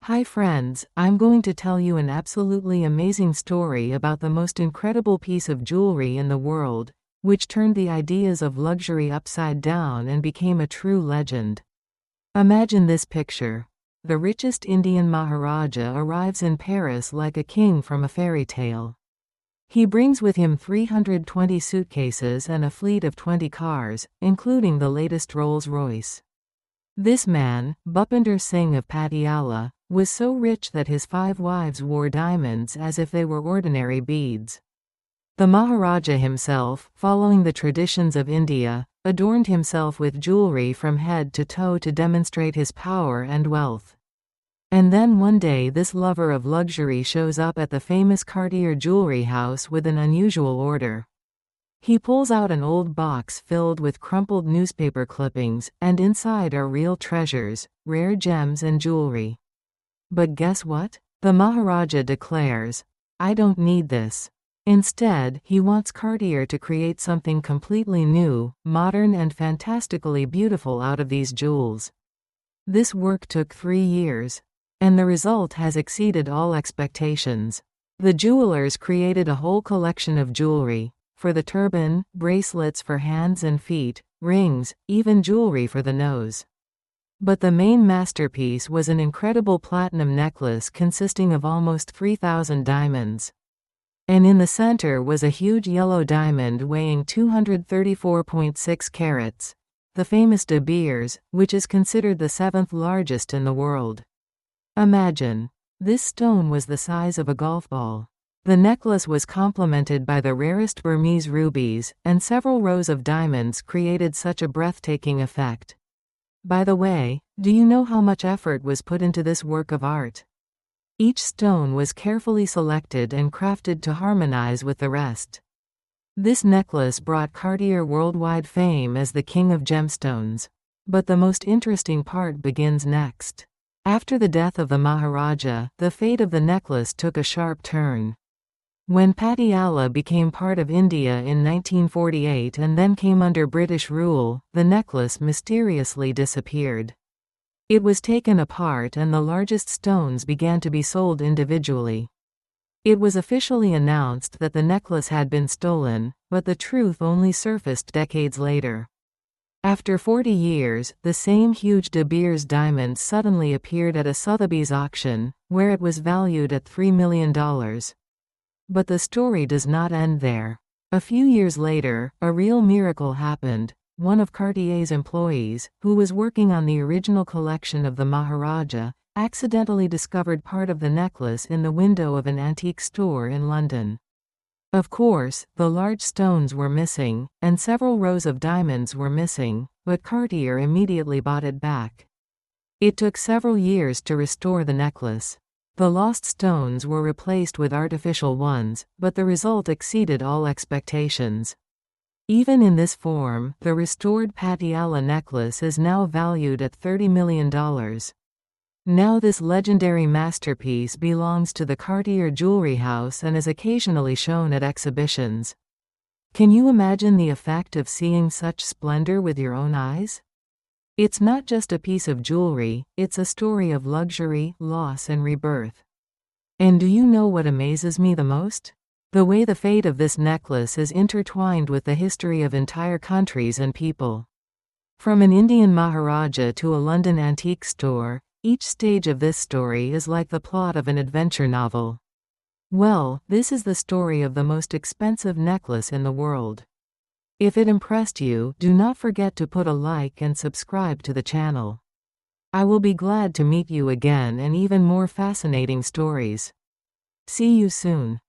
Hi friends, I'm going to tell you an absolutely amazing story about the most incredible piece of jewelry in the world, which turned the ideas of luxury upside down and became a true legend. Imagine this picture. The richest Indian Maharaja arrives in Paris like a king from a fairy tale. He brings with him 320 suitcases and a fleet of 20 cars, including the latest Rolls-Royce. This man, Bhupinder Singh of Patiala, was so rich that his 5 wives wore diamonds as if they were ordinary beads. The Maharaja himself, following the traditions of India, adorned himself with jewelry from head to toe to demonstrate his power and wealth. And then one day this lover of luxury shows up at the famous Cartier jewelry house with an unusual order. He pulls out an old box filled with crumpled newspaper clippings, and inside are real treasures, rare gems and jewelry. But guess what? The Maharaja declares, "I don't need this." Instead, he wants Cartier to create something completely new, modern and fantastically beautiful out of these jewels. This work took 3 years. And the result has exceeded all expectations. The jewelers created a whole collection of jewelry, for the turban, bracelets for hands and feet, rings, even jewelry for the nose. But the main masterpiece was an incredible platinum necklace consisting of almost 3,000 diamonds. And in the center was a huge yellow diamond weighing 234.6 carats, the famous De Beers, which is considered the 7th largest in the world. Imagine. This stone was the size of a golf ball. The necklace was complemented by the rarest Burmese rubies, and several rows of diamonds created such a breathtaking effect. By the way, do you know how much effort was put into this work of art? Each stone was carefully selected and crafted to harmonize with the rest. This necklace brought Cartier worldwide fame as the king of gemstones. But the most interesting part begins next. After the death of the Maharaja, the fate of the necklace took a sharp turn. When Patiala became part of India in 1948 and then came under British rule, the necklace mysteriously disappeared. It was taken apart and the largest stones began to be sold individually. It was officially announced that the necklace had been stolen, but the truth only surfaced decades later. After 40 years, the same huge De Beers diamond suddenly appeared at a Sotheby's auction, where it was valued at $3 million. But the story does not end there. A few years later, a real miracle happened. One of Cartier's employees, who was working on the original collection of the Maharaja, accidentally discovered part of the necklace in the window of an antique store in London. Of course, the large stones were missing, and several rows of diamonds were missing, but Cartier immediately bought it back. It took several years to restore the necklace. The lost stones were replaced with artificial ones, but the result exceeded all expectations. Even in this form, the restored Patiala necklace is now valued at $30 million. Now this legendary masterpiece belongs to the Cartier Jewelry House and is occasionally shown at exhibitions. Can you imagine the effect of seeing such splendor with your own eyes? It's not just a piece of jewelry, it's a story of luxury, loss and rebirth. And do you know what amazes me the most? The way the fate of this necklace is intertwined with the history of entire countries and people. From an Indian Maharaja to a London antique store, each stage of this story is like the plot of an adventure novel. Well, this is the story of the most expensive necklace in the world. If it impressed you, do not forget to put a like and subscribe to the channel. I will be glad to meet you again and even more fascinating stories. See you soon.